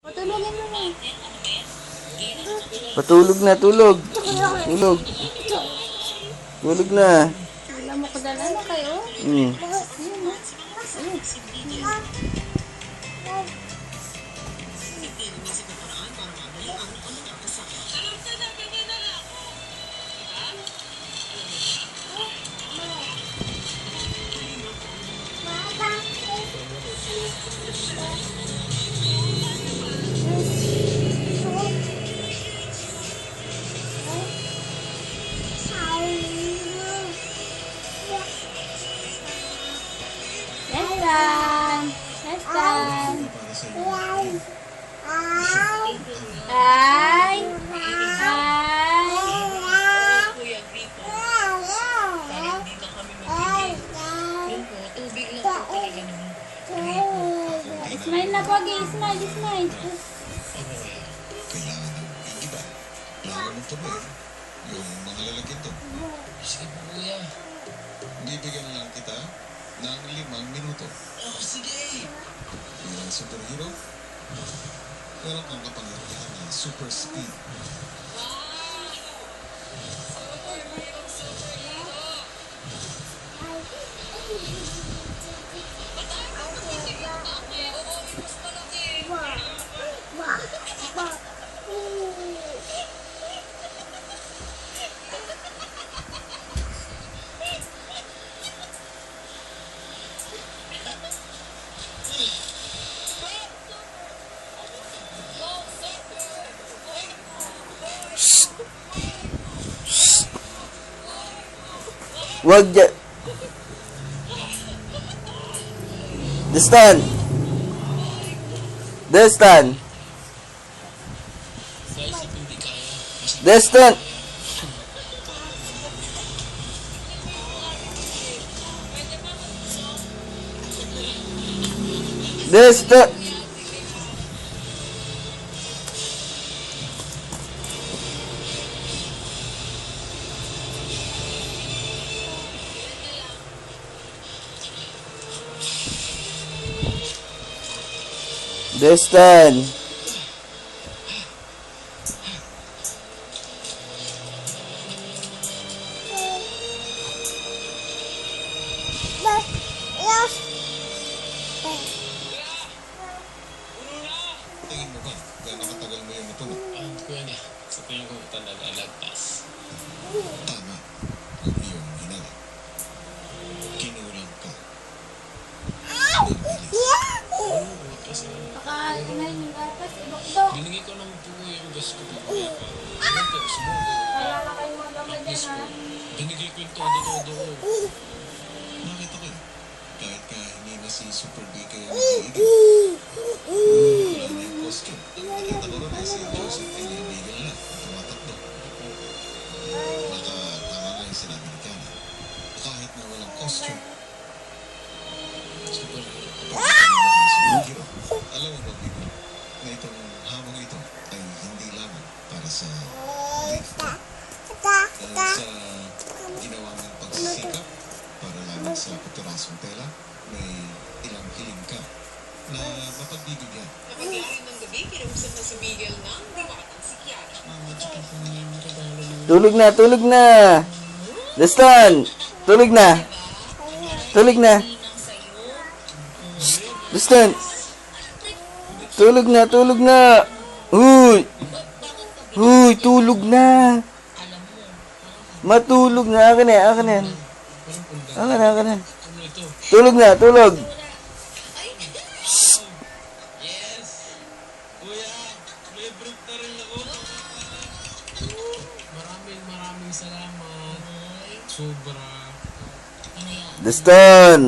Patulogin mo na. Patulog na, tulog. Tulog. Tulog na. Wala mo kadala na kayo. Hmm. Ayun, no? Next time. Ay. Smile na, Pogi. Smile, smile. Kailangan ng iiba. Lalo ng tuloy. Yung mga lalaki to. Sige po, kuya. Bibigyan lang kita ng 5 minuto. Oh, sige. Bilang superhero, meron kang kapangyarihan na super speed. Wag dyan. Destan. Destan. Sa isip hindi kaya. Destan. Destan. Destan. Tingin mo ba, gano'ng katagal mo yung matulog? Kuya na. Sa tingin ko talaga lagpas. Tama. Ang iyong hinala. Kinulang ka. Ng bilis. Oo, kasi Baka kumain yung gatas. Ibok-dok. binigay ko ng po yung gas ko po kuya pa. Ano po, sumuko. Wala na kayong mga gamay At dyan, least ha? po, binigay ko yung todo-todo ko. Nakita ko yun. Kahit hindi na si Super B kayo nag-iigil. Wala na yung costume. Ang nakita ko rin ay si Joseph Pinimigil na. Tumatakbo. Baka tama nga yung sinabi ni Kana. Kahit na walang costume, Super. superhero. Alam mo ba, Bibo, na itong hamong ito ay hindi lamang para sa Bigfoot. Dahil sa ginawa mong pagsisikap para lamang sa patirasong tela, may ilang hiling ka na mapagbibigyan. Kapag-iari ng gabi, kinausap na si Miguel ng diwatang si Kiara. Mama, tsaka po niya yung regalo ng Tulog na, tulog na. Destan. Tulog na. Tulog na. Destan. Tulog na, tulog na. Huy. Huy, tulog na. Matulog na. Akin na, akin na. Akin na, akin na. ano ito? Tulog na, tulog. Yes! Kuya, may brook na rin ako. Maraming salamat. Sobra. Destan.